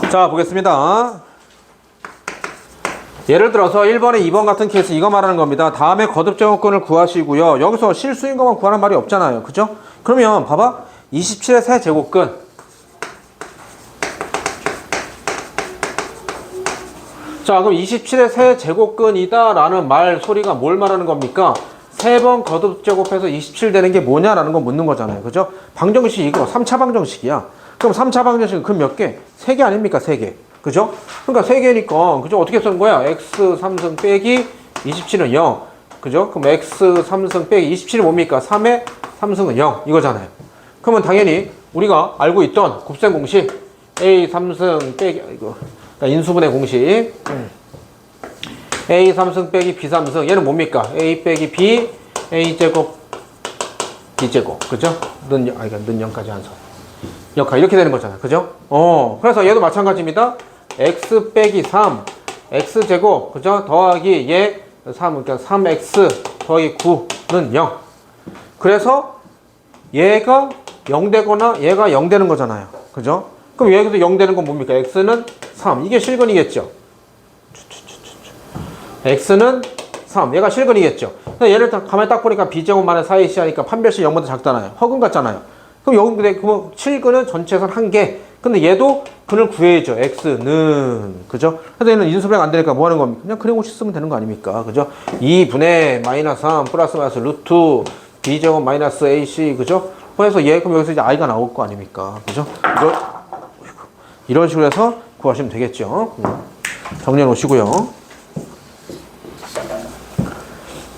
자, 보겠습니다. 예를 들어서 1번에 2번 같은 케이스 이거 말하는 겁니다. 다음에 거듭제곱근을 구하시고요. 여기서 실수인 것만 구하는 말이 없잖아요. 그죠? 그러면 봐봐. 27의 세제곱근. 자, 그럼 27의 세제곱근이다 라는 말 소리가 뭘 말하는 겁니까? 3번 거듭제곱해서 27 되는 게 뭐냐라는 거 묻는 거잖아요. 그죠? 방정식 이거 3차 방정식이야. 그럼 3차 방정식은 그 몇 개? 3개 아닙니까? 3개. 그죠? 그러니까 3개니까, 그죠? 어떻게 쓰는 거야? x 3승 빼기 27은 0. 그죠? 그럼 x 3승 빼기 27이 뭡니까? 3의 3승은 0. 이거잖아요. 그러면 당연히 우리가 알고 있던 곱셈 공식 a 3승 빼기, 이거. 그러니까 인수분해 공식. a 3승 빼기 b 3승. 얘는 뭡니까? a 빼기 b, a 제곱, b 제곱. 그죠? 는 0까지 한 선. 역할 이렇게 되는 거잖아. 그죠? 그래서 얘도 마찬가지입니다. x 빼기 3, x제곱, 그죠? 더하기 얘 3, 그러니까 3x 더하기 9는 0. 그래서 얘가 0 되거나 얘가 0 되는 거잖아요. 그죠? 그럼 여기서 0 되는 건 뭡니까? x는 3. 이게 실근이겠죠? x는 3. 얘가 실근이겠죠? 얘를 가만히 딱 보니까 b제곱 마이너스 4ac 하니까 판별식 0보다 작잖아요. 허근 같잖아요. 그럼 여기 그럼 7근은 전체에서 1개. 근데 얘도 근을 구해야죠. x는. 그죠? 그래서 얘는 인수분해가 안 되니까 뭐 하는 겁니까? 그냥 그래 오시 쓰면 되는 거 아닙니까? 그죠? 2분의 마이너스 3 플러스 마이너스 루트 b제곱 마이너스 ac. 그죠? 그래서 얘 그럼 여기서 이제 i가 나올 거 아닙니까? 그죠? 이런 식으로 해서 구하시면 되겠죠. 정리해 놓으시고요.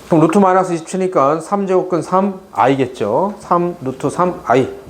그럼 루트 마이너스 27이니까 3제곱근 3i겠죠. 3 루트 3i.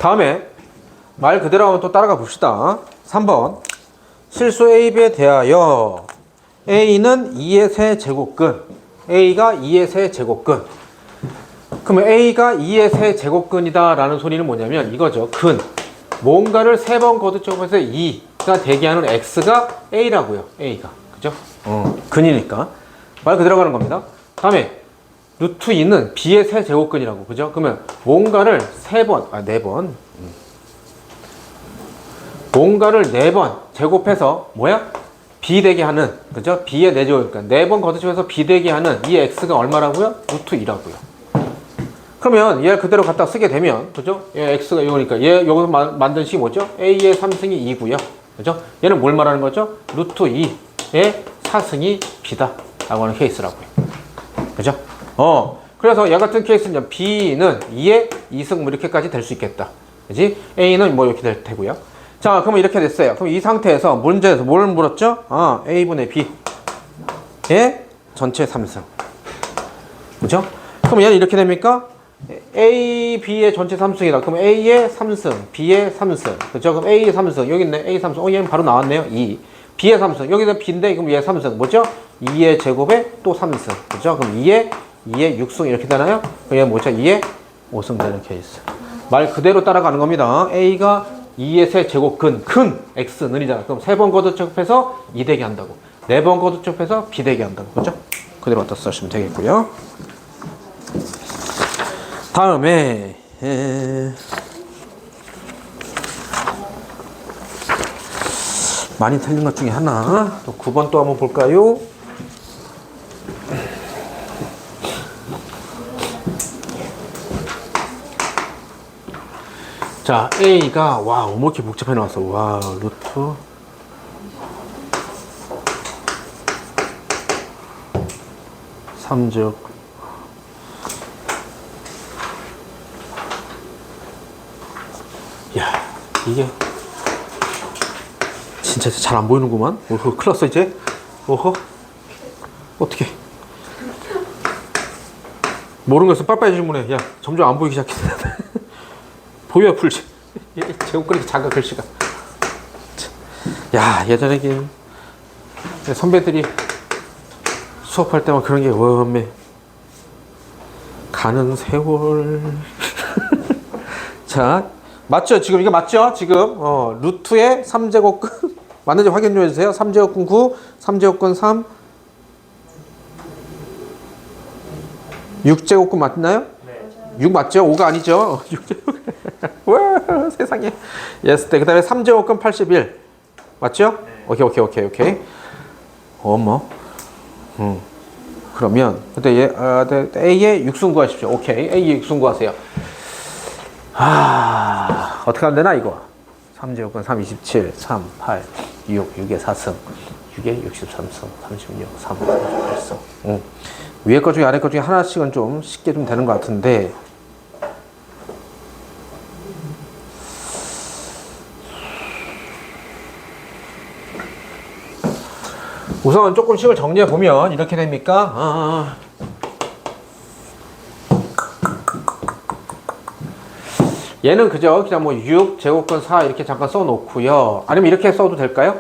다음에 말 그대로 한번 또 따라가 봅시다. 3번 실수 A, B에 대하여 A는 2의 세제곱근, A가 2의 세제곱근. 그러면 A가 2의 세제곱근이다 라는 소리는 뭐냐면 이거죠. 근. 뭔가를 3번 거듭제곱해서 2가 되게 하는 X가 A라고요. A가. 그죠? 근이니까. 말 그대로 가는 겁니다. 다음에 루트 2는 B의 세제곱근이라고. 그죠? 그러면 뭔가를 4번. 뭔가를 4번 제곱해서 뭐야? B 되게 하는. 그죠? B의 4제곱. 그러니까 4번 거듭제곱해서 B 되게 하는 이 X가 얼마라고요? 루트 2라고요. 그러면 얘 그대로 갖다 쓰게 되면, 그죠? 얘 X가 이거니까 얘 여기서 만든 식이 뭐죠? A의 3승이 2고요. 그죠? 얘는 뭘 말하는 거죠? 루트 2의 4승이 B다 라고 하는 케이스라고요. 그죠? 그래서 얘 같은 케이스는 B는 2의 2승 뭐 이렇게까지 될 수 있겠다. 그지? A는 뭐 이렇게 될 테고요. 자, 그러면 이렇게 됐어요. 그럼 이 상태에서 문제에서 뭘 물었죠? A분의 B의 전체 3승. 그죠? 그럼 얘는 이렇게 됩니까? A, B의 전체 3승이다. 그럼 A의 3승, B의 3승. 그죠? 그럼 A의 3승. 여기 있네. A 3승. 얘는 바로 나왔네요. 2. B의 3승. 여기서 B인데, 그럼 얘 3승. 뭐죠? 2의 제곱에 또 3승. 그죠? 그럼 2의 6승 이렇게 되나요? 그럼 얘 뭐죠? 2의 5승 되는 케이스. 말 그대로 따라가는 겁니다. A가 2의 세제곱 근 x는 이잖아. 그럼 3번 거듭곱해서 2 되게 한다고. 4번 거듭곱해서 b 되게 한다고. 그죠? 그대로 갖다 쓰시면 되겠고요. 다음에 많이 틀린 것 중에 하나 또 9번 또 한번 볼까요? 자, A가 와, 뭐 이렇게 복잡해 나왔어. 와, 루트 삼즉 야, 이게 진짜 잘 안 보이는구만. 오호, 큰일 났어 이제. 오호, 어떻게 모르는 것은 빨리빨리 질문해. 야, 점점 안 보이기 시작했어. 보여야 풀지. 제곱 그렇게 작아 글씨가. 야, 예전에 선배들이 수업할 때만 그런 게 원매 가는 세월. 자, 맞죠? 지금 이게 맞죠? 지금 루트의 3제곱근 맞는지 확인 좀 해주세요. 3제곱근 9, 3제곱근 3, 6제곱근 맞나요? 네. 6 맞죠? 5가 아니죠? 6제곱. 와, 세상에. 예스 때. 그 다음에 3제곱근 81 맞죠? 네. 오케이. 어머. 그러면 그때 A의 육순 구하십시오. 오케이. A의 육순 구하세요. 어떻게 하면 되나 이거? 3제곱근 3, 27, 3, 8, 6, 6의 4승, 6의 63승, 36, 3, 38승. 위에 것 중에 아래 것 중에 하나씩은 좀 쉽게 좀 되는 것 같은데 우선 조금씩을 정리해 보면 이렇게 됩니까? 얘는 그죠? 그냥 뭐 6 제곱근 4 이렇게 잠깐 써놓고요. 아니면 이렇게 써도 될까요?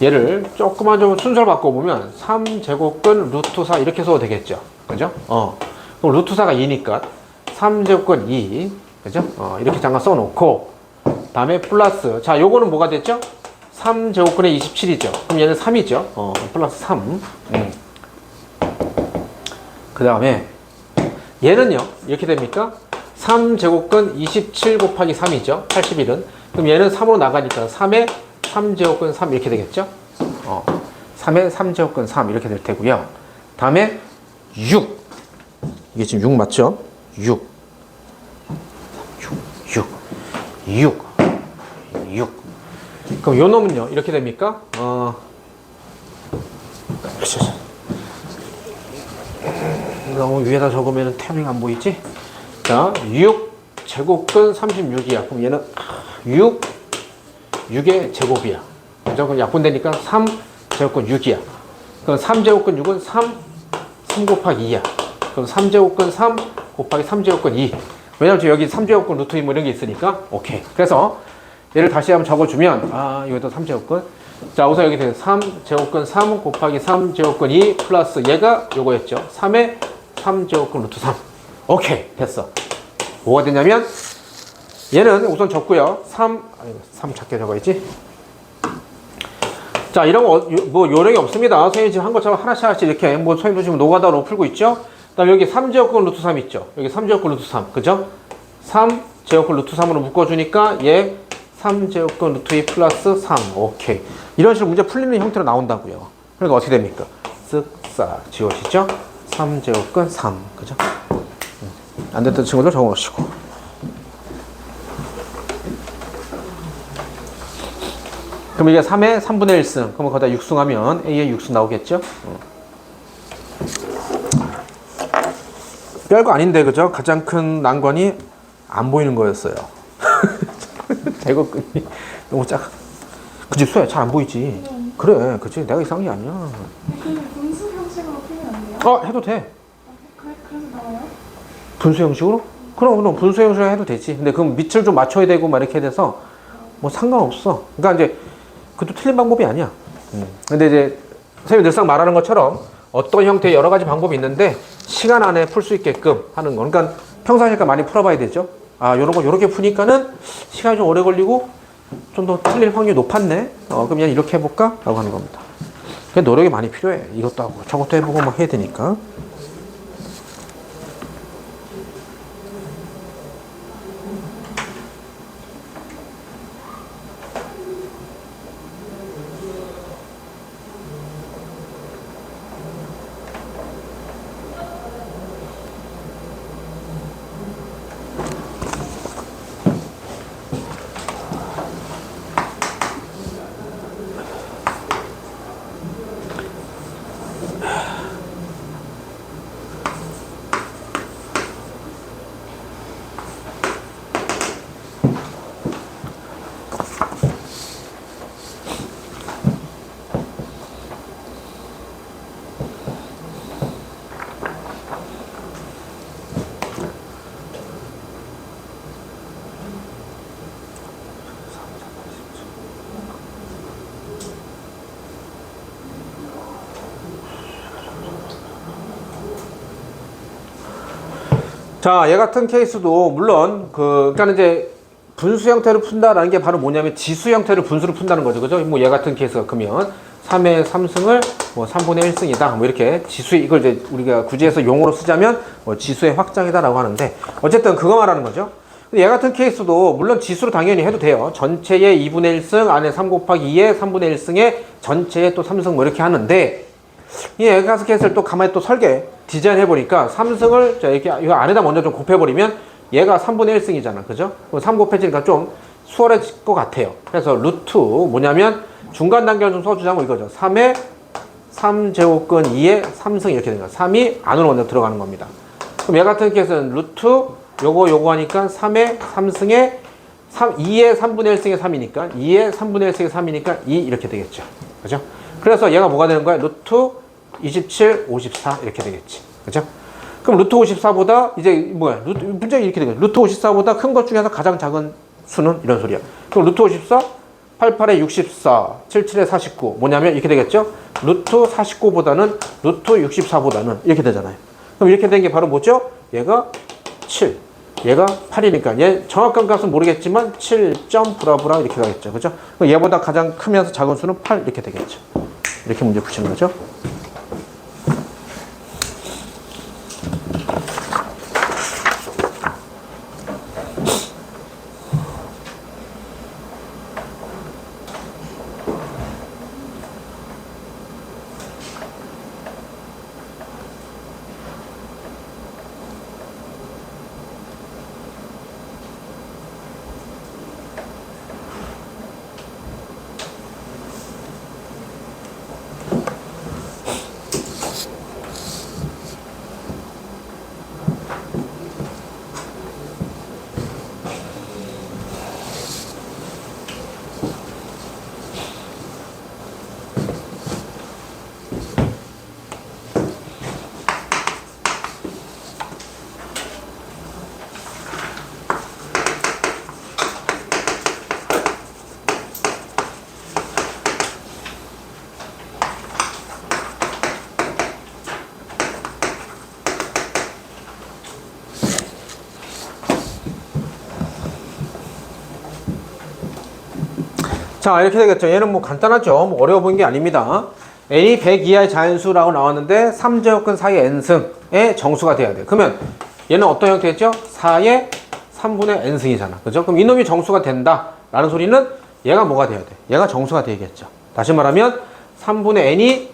얘를 조금만 좀 순서를 바꿔보면 3 제곱근 루트 4 이렇게 써도 되겠죠? 그죠? 그럼 루트 4가 2니까 3 제곱근 2 그죠? 이렇게 잠깐 써놓고 다음에 플러스 자 요거는 뭐가 됐죠? 3 제곱근에 27이죠. 그럼 얘는 3이죠. 플러스 3. 그 다음에 얘는요 이렇게 됩니까? 3 제곱근 27 곱하기 3이죠. 81은. 그럼 얘는 3으로 나가니까 3에 3 제곱근 3 이렇게 되겠죠. 3에 3 제곱근 3 이렇게 될 테고요. 다음에 6. 이게 지금 6 맞죠? 6. 그럼 요 놈은요 이렇게 됩니까? 너무 위에다 적으면 태밍 안 보이지? 자, 6 제곱근 36이야. 그럼 얘는 6의 제곱이야. 그죠? 그럼 약분되니까 3 제곱근 6이야. 그럼 3 제곱근 6은 3 곱하기 2야. 그럼 3 제곱근 3 곱하기 3 제곱근 2. 왜냐면 여기 3 제곱근 루트 뭐 이런 게 있으니까. 오케이. 그래서 얘를 다시 한번 적어주면 여기도 3 제곱근. 자, 우선 여기 3 제곱근 3 곱하기 3 제곱근 2 플러스 얘가 요거였죠. 3에 3 제곱근 루트 3. 오케이. 됐어. 뭐가 되냐면 얘는 우선 적고요. 3 작게 적어야지. 자, 이런 거 뭐 요령이 없습니다. 선생님이 지금 한 것처럼 하나씩 이렇게 뭐 선생님도 지금 노가다로 풀고 있죠. 그다음에 여기 3제곱근 루트 3 있죠. 여기 3제곱근 루트 3. 그죠? 3제곱근 루트 3으로 묶어주니까 얘 3제곱근 루트 2 플러스 3. 오케이. 이런 식으로 문제 풀리는 형태로 나온다고요. 그러니까 어떻게 됩니까? 쓱싹 지워지죠? 3제곱근 3. 그죠? 안 됐던 친구들 적어 놓으시고. 그럼 이게 3에 3분의 1승. 그러면 거기다 6승하면 A의 6승 나오겠죠? 별거 아닌데, 그죠? 가장 큰 난관이 안 보이는 거였어요. 제곱근이 너무 작아. 그치, 수야 잘 안 보이지? 그래, 그치. 내가 이상한 게 아니야. 그 분수 형식으로 풀면 안 돼요? 해도 돼. 그래서 나와요? 분수 형식으로? 그럼 분수 형식으로 해도 되지. 근데 그럼 밑을 좀 맞춰야 되고 막 이렇게 돼서 뭐 상관없어. 그러니까 이제 그것도 틀린 방법이 아니야. 근데 이제 선생님이 늘상 말하는 것처럼 어떤 형태의 여러 가지 방법이 있는데 시간 안에 풀 수 있게끔 하는 거. 그러니까 평상시니까 많이 풀어봐야 되죠. 요런 거 요렇게 푸니까는 시간이 좀 오래 걸리고 좀 더 틀릴 확률이 높았네. 그럼 그냥 이렇게 해볼까? 라고 하는 겁니다. 그냥 노력이 많이 필요해. 이것도 하고 저것도 해보고 막 해야 되니까. 자, 얘 같은 케이스도 물론 그러니까 이제 분수 형태로 푼다라는 게 바로 뭐냐면 지수 형태를 분수로 푼다는 거죠. 그죠? 뭐 얘 같은 케이스가 그러면 3의 3승을 뭐 3분의 1승이다. 뭐 이렇게 지수 이걸 이제 우리가 굳이 해서 용어로 쓰자면 뭐 지수의 확장이다라고 하는데 어쨌든 그거 말하는 거죠. 얘 같은 케이스도 물론 지수로 당연히 해도 돼요. 전체의 2분의 1승 안에 3 곱하기 2의 3분의 1승에 전체의 또 3승 뭐 이렇게 하는데 이 에가스 케이스를 또 가만히 또 설계 디자인 해보니까 3승을 자 이렇게 이거 안에다 먼저 좀 곱해버리면 얘가 3분의 1승이잖아. 그죠? 3 곱해지니까 좀 수월해질 것 같아요. 그래서 루트 뭐냐면 중간 단계를 좀 써주자면 이거죠. 3의 3제곱근 2의 3승 이렇게 되는 거야. 3이 안으로 먼저 들어가는 겁니다. 그럼 얘 같은 케이스는 루트 요거 하니까 3의 3승에 2의 3분의 1승의 3이니까 2의 3분의 1승의 3이니까 2 이렇게 되겠죠. 그죠? 그래서 얘가 뭐가 되는 거야? 루트 27, 54 이렇게 되겠지. 그죠? 그럼 루트 54보다 이제 뭐야? 문제가 이렇게 되겠지. 루트 54보다 큰 것 중에서 가장 작은 수는 이런 소리야. 그럼 루트 54, 88에 64, 77에 49 뭐냐면 이렇게 되겠죠? 루트 49보다는 루트 64보다는 이렇게 되잖아요. 그럼 이렇게 된 게 바로 뭐죠? 얘가 7, 얘가 8이니까 얘 정확한 값은 모르겠지만 7점 브라브라 이렇게 가겠죠. 그죠? 그럼 얘보다 가장 크면서 작은 수는 8 이렇게 되겠죠. 이렇게 문제 푸시는 거죠. 자, 이렇게 되겠죠. 얘는 뭐 간단하죠. 뭐 어려워 보이는 게 아닙니다. n이 100 이하의 자연수라고 나왔는데 3제곱근 4의 n승의 정수가 돼야 돼요. 그러면 얘는 어떤 형태겠죠? 4의 3분의 n승이잖아. 그죠? 그럼 이놈이 정수가 된다 라는 소리는 얘가 뭐가 돼야 돼? 얘가 정수가 되겠죠. 다시 말하면 3분의 n이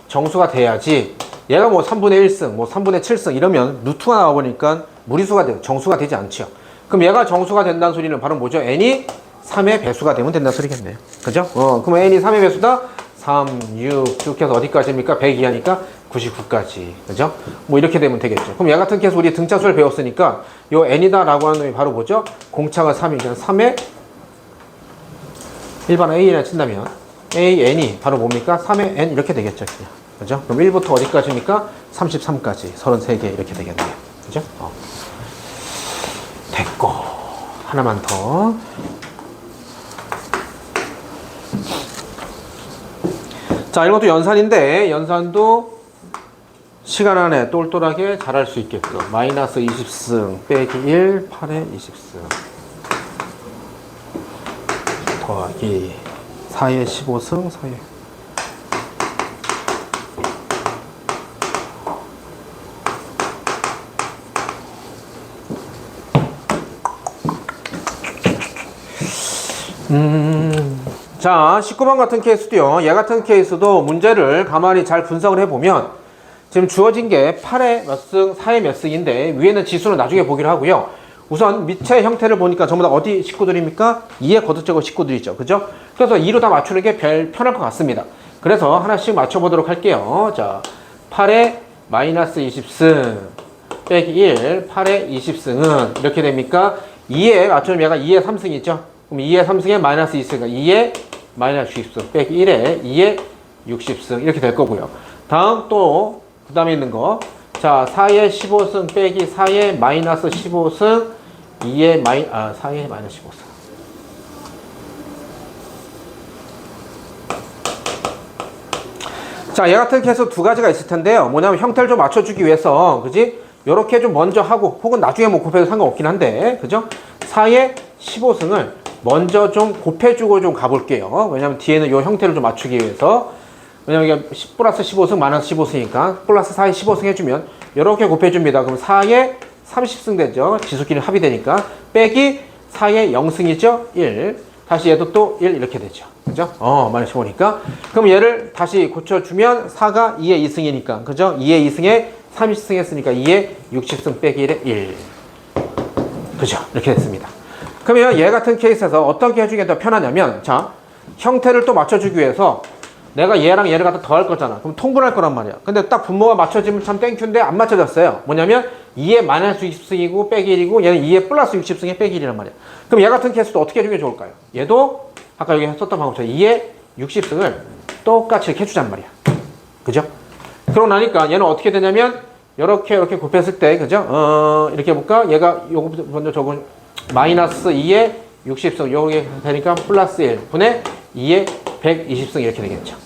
정수가 돼야지 얘가 뭐 3분의 1승, 뭐 3분의 7승 이러면 루트가 나와보니까 무리수가 돼요. 정수가 되지 않죠. 그럼 얘가 정수가 된다는 소리는 바로 뭐죠? n이 3의 배수가 되면 된다는 소리겠네요. 그죠? 그럼 n이 3의 배수다? 3, 6 해서 어디까지입니까? 100 이하니까 99까지. 그죠? 뭐 이렇게 되면 되겠죠. 그럼 얘 같은 케이스 우리 등차수를 배웠으니까 요 n이다 라고 하는 놈이 바로 뭐죠? 공차가 3이니까 3의 일반 a나 친다면 a, n이 바로 뭡니까? 3의 n 이렇게 되겠죠. 그냥. 그죠? 그럼 1부터 어디까지입니까? 33까지. 33개 이렇게 되겠네요. 그죠? 됐고. 하나만 더. 자, 이런 것도 연산인데, 연산도 시간 안에 똘똘하게 잘할 수 있게끔 마이너스 20승 빼기 1 8의 20승 더하기 4의 15승 4의 자 19번 같은 케이스도요. 얘 같은 케이스도 문제를 가만히 잘 분석을 해보면 지금 주어진 게 8의 몇 승, 4의 몇 승인데 위에는 지수는 나중에 보기로 하고요. 우선 밑의 형태를 보니까 전부 다 어디 식구들입니까? 2의 거듭제곱 식구들이죠. 그죠? 그래서 2로 다 맞추는 게 편할 것 같습니다. 그래서 하나씩 맞춰보도록 할게요. 자, 8의 마이너스 20승 빼기 1, 8의 20승은 이렇게 됩니까? 2에 맞추면 얘가 2의 3승이죠. 그럼 2의 3승에 마이너스 2승이니까 2의 마이너스 60승 빼기 1에 2의 60승 이렇게 될 거고요. 다음 또 그 다음에 있는 거. 자, 4의 15승 빼기 4의 마이너스 15승 4의 마이너스 15승. 자, 얘 같은 케이스 두 가지가 있을 텐데요. 뭐냐면 형태를 좀 맞춰주기 위해서, 그지? 요렇게 좀 먼저 하고, 혹은 나중에 뭐 곱해도 상관없긴 한데, 그죠? 4의 15승을 먼저 좀 곱해주고 좀 가볼게요. 왜냐면 뒤에는 요 형태를 좀 맞추기 위해서. 왜냐면 이게 10 플러스 15승 마이너스 15승이니까 플러스 4의 15승 해주면 이렇게 곱해줍니다. 그럼 4의 30승 되죠. 지수끼리 합의되니까. 빼기 4의 0승이죠. 1. 다시 얘도 또 1 이렇게 되죠. 그죠? 마이너스 15니까. 그럼 얘를 다시 고쳐주면 4가 2의 2승이니까. 그죠? 2의 2승에 30승 했으니까 2의 60승 빼기 1의 1. 그죠? 이렇게 됐습니다. 그러면 얘 같은 케이스에서 어떻게 해주는 게 더 편하냐면, 자, 형태를 또 맞춰주기 위해서 내가 얘랑 얘를 갖다 더할 거잖아. 그럼 통분할 거란 말이야. 근데 딱 분모가 맞춰지면 참 땡큐인데 안 맞춰졌어요. 뭐냐면 2의 마이너스 60승이고 빼기 1이고 얘는 2의 플러스 60승에 빼기 1이란 말이야. 그럼 얘 같은 케이스도 어떻게 해주는 게 좋을까요? 얘도 아까 여기 썼던 방법처럼 2의 60승을 똑같이 이렇게 해주잔 말이야. 그죠? 그러고 나니까 얘는 어떻게 되냐면 이렇게 곱했을 때, 그죠? 이렇게 해볼까? 얘가 요거 먼저 적은 마이너스 2의 60승 요게 되니까 플러스 1 분의 2의 120승 이렇게 되겠죠.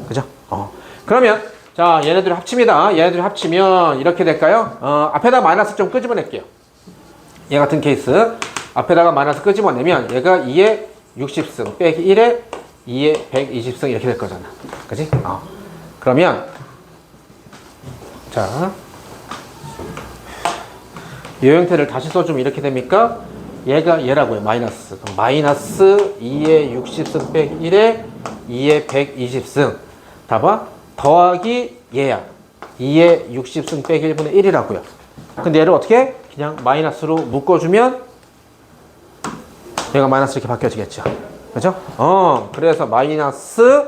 그죠? 그러면 자, 얘네들이 합칩니다. 얘네들이 합치면 이렇게 될까요? 앞에다 마이너스 좀 끄집어낼게요. 얘 같은 케이스 앞에다가 마이너스 끄집어내면 얘가 2의 60승 빼기 1에 2의 120승 이렇게 될 거잖아. 그지? 그러면 자, 이 형태를 다시 써주면 이렇게 됩니까? 얘가 얘라고요. 마이너스. 그럼 마이너스 2의 60승 빼기 1에 2의 120승. 봐봐. 더하기 얘야. 2의 60승 빼기 1분의 1이라고요. 근데 얘를 어떻게? 그냥 마이너스로 묶어주면 얘가 마이너스 이렇게 바뀌어지겠죠. 그죠? 그래서 마이너스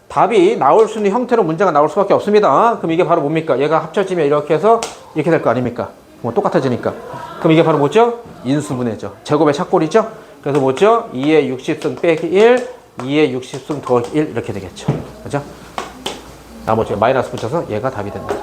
답이 나올 수 있는 형태로 문제가 나올 수밖에 없습니다. 그럼 이게 바로 뭡니까? 얘가 합쳐지면 이렇게 해서 이렇게 될 거 아닙니까? 뭐 똑같아지니까. 그럼 이게 바로 뭐죠? 인수분해죠. 제곱의 착골이죠? 그래서 뭐죠? 2의 60승 빼기 1, 2의 60승 더하기 1 이렇게 되겠죠. 그죠? 나머지 마이너스 붙여서 얘가 답이 된다.